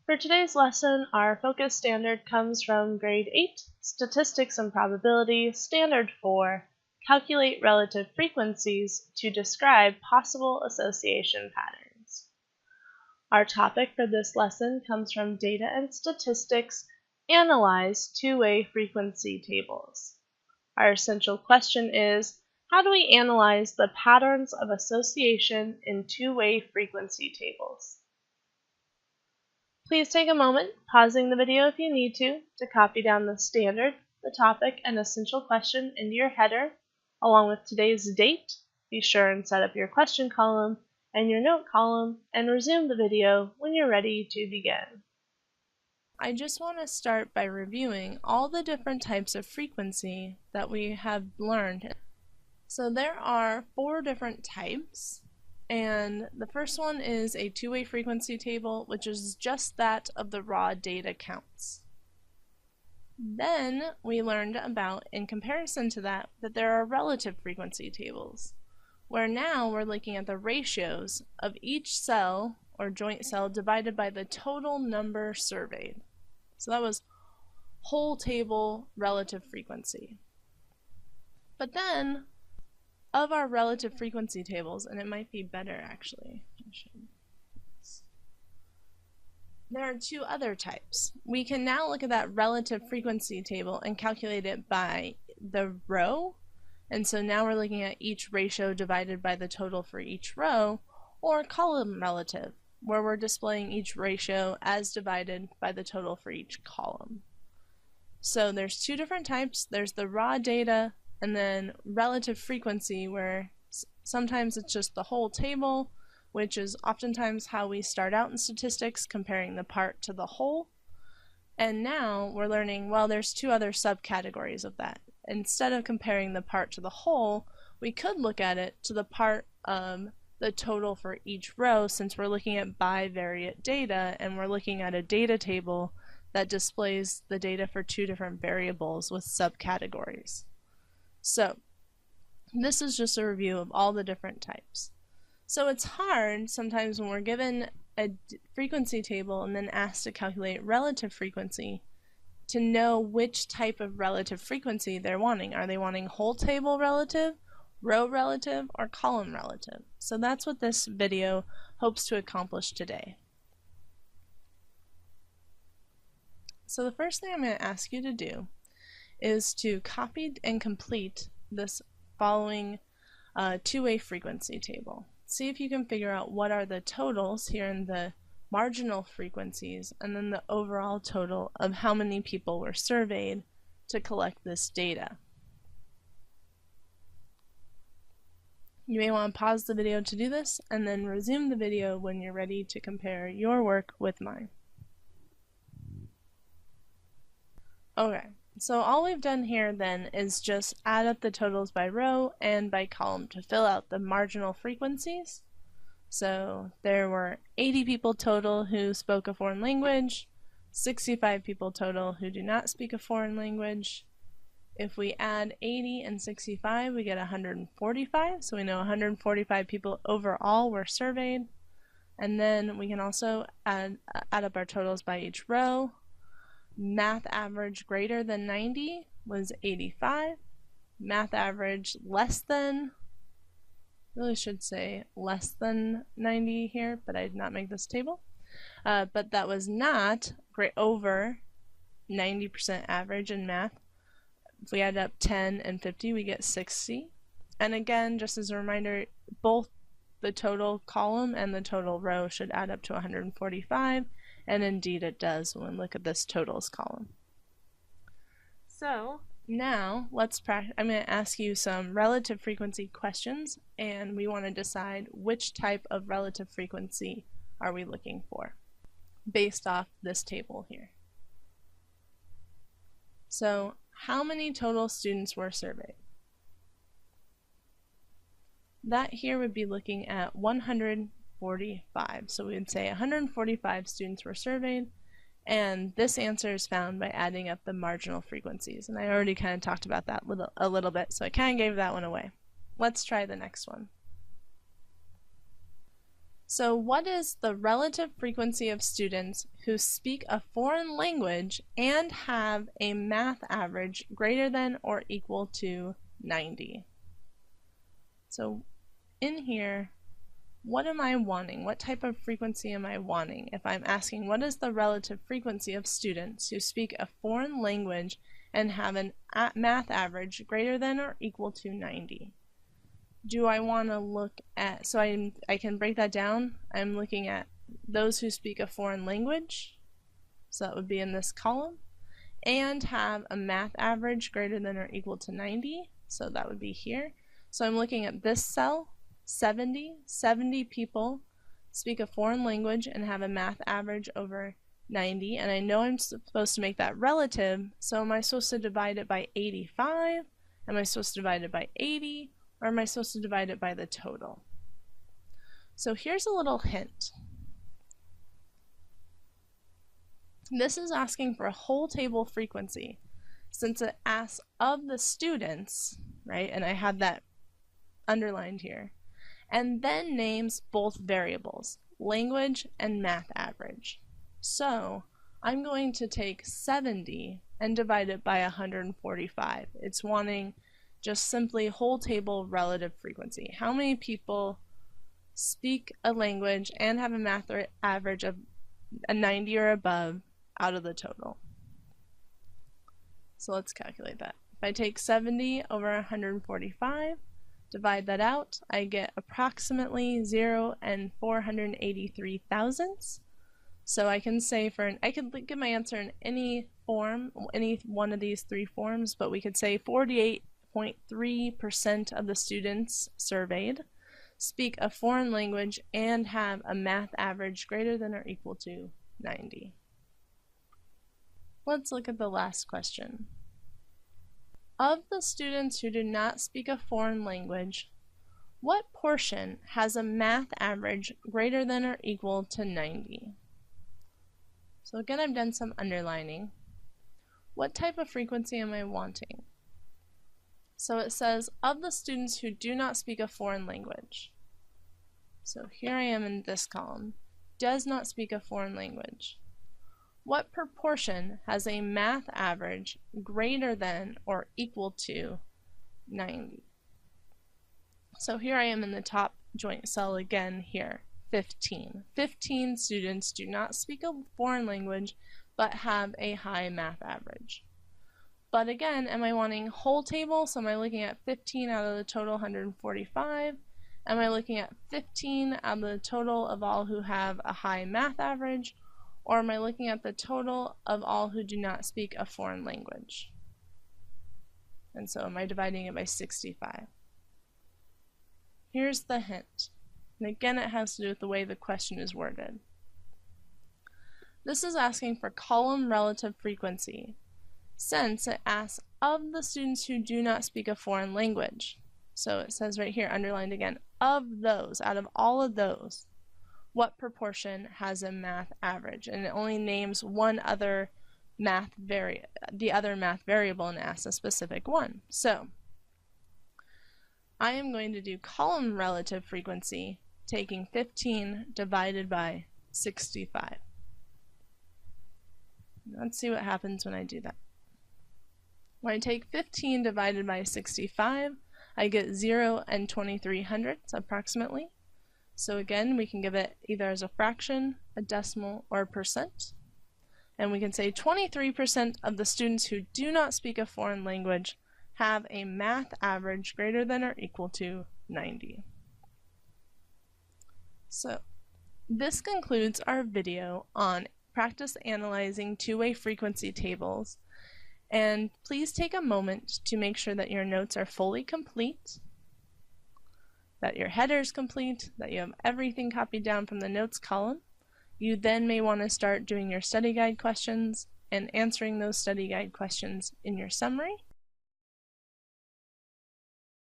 For today's lesson, our focus standard comes from Grade 8, Statistics and Probability, Standard 4, Calculate Relative Frequencies to Describe Possible Association Patterns. Our topic for this lesson comes from Data and Statistics, Analyze Two-Way Frequency Tables. Our essential question is, how do we analyze the patterns of association in two-way frequency tables? Please take a moment, pausing the video if you need to copy down the standard, the topic, and essential question into your header, along with today's date. Be sure and set up your question column and your note column, and resume the video when you're ready to begin. I just want to start by reviewing all the different types of frequency that we have learned. So there are 4 different types. And the first one is a two-way frequency table, which is just that of the raw data counts. Then we learned about, in comparison to that there are relative frequency tables, where now we're looking at the ratios of each cell or joint cell divided by the total number surveyed. So that was whole table relative frequency. But then, of our relative frequency tables, and it might be better actually, there are 2 other types. We can now look at that relative frequency table and calculate it by the row, and so now we're looking at each ratio divided by the total for each row, or column relative, where we're displaying each ratio as divided by the total for each column. So there's 2 different types. There's the raw data, and then relative frequency, where sometimes it's just the whole table, which is oftentimes how we start out in statistics, comparing the part to the whole. And now we're learning, well, there's 2 other subcategories of that. Instead of comparing the part to the whole, we could look at it to the part of the total for each row, since we're looking at bivariate data, and we're looking at a data table that displays the data for 2 different variables with subcategories. So this is just a review of all the different types. So it's hard sometimes when we're given a frequency table and then asked to calculate relative frequency to know which type of relative frequency they're wanting. Are they wanting whole table relative, row relative, or column relative? So that's what this video hopes to accomplish today. So the first thing I'm going to ask you to do is to copy and complete this following two-way frequency table. See if you can figure out what are the totals here in the marginal frequencies, and then the overall total of how many people were surveyed to collect this data. You may want to pause the video to do this, and then resume the video when you're ready to compare your work with mine. Okay. So all we've done here then is just add up the totals by row and by column to fill out the marginal frequencies. So there were 80 people total who spoke a foreign language, 65 people total who do not speak a foreign language. If we add 80 and 65, we get 145, so we know 145 people overall were surveyed. And then we can also add up our totals by each row. Math average greater than 90 was 85. Math average less than, really should say less than 90 here, but I did not make this table. But that was not over 90% average in math. If we add up 10 and 50, we get 60. And again, just as a reminder, both the total column and the total row should add up to 145. And indeed it does when we look at this totals column. So now let's practice. I'm going to ask you some relative frequency questions, and we want to decide which type of relative frequency are we looking for based off this table here. So how many total students were surveyed? That here would be looking at 145. So we would say 145 students were surveyed, and this answer is found by adding up the marginal frequencies. And I already kind of talked about that a little bit, so I kind of gave that one away. Let's try the next one. So what is the relative frequency of students who speak a foreign language and have a math average greater than or equal to 90? So in here, what am I wanting? What type of frequency am I wanting? If I'm asking what is the relative frequency of students who speak a foreign language and have a math average greater than or equal to 90? Do I want to look at, so I can break that down. I'm looking at those who speak a foreign language, so that would be in this column, and have a math average greater than or equal to 90, so that would be here. So I'm looking at this cell, 70 people speak a foreign language and have a math average over 90, and I know I'm supposed to make that relative, so am I supposed to divide it by 85? Am I supposed to divide it by 80? Or am I supposed to divide it by the total? So here's a little hint. This is asking for a whole table frequency. Since it asks of the students, right, and I have that underlined here, and then names both variables, language and math average. So I'm going to take 70 and divide it by 145. It's wanting just simply whole table relative frequency. How many people speak a language and have a math average of a 90 or above out of the total? So let's calculate that. If I take 70 over 145, divide that out, I get approximately 0 and 483 thousandths. So I can say I could give my answer in any form, any one of these three forms, but we could say 48.3% of the students surveyed speak a foreign language and have a math average greater than or equal to 90. Let's look at the last question. Of the students who do not speak a foreign language, what portion has a math average greater than or equal to 90? So again, I've done some underlining. What type of frequency am I wanting? So it says, of the students who do not speak a foreign language. So here I am in this column, does not speak a foreign language. What proportion has a math average greater than or equal to 90? So here I am in the top joint cell again here, 15. 15 students do not speak a foreign language but have a high math average. But again, am I wanting whole table? So am I looking at 15 out of the total 145? Am I looking at 15 out of the total of all who have a high math average? Or am I looking at the total of all who do not speak a foreign language? And so am I dividing it by 65? Here's the hint. And again, it has to do with the way the question is worded. This is asking for column relative frequency, since it asks of the students who do not speak a foreign language. So it says right here, underlined again, of those, out of all of those, what proportion has a math average? And it only names one other the other math variable and asks a specific one. So I am going to do column relative frequency, taking 15 divided by 65. Let's see what happens when I do that. When I take 15 divided by 65, I get 0 and 23 hundredths approximately. So again, we can give it either as a fraction, a decimal, or a percent. And we can say 23% of the students who do not speak a foreign language have a math average greater than or equal to 90. So this concludes our video on practice analyzing two-way frequency tables. And please take a moment to make sure that your notes are fully complete, that your header is complete, that you have everything copied down from the notes column. You then may want to start doing your study guide questions and answering those study guide questions in your summary.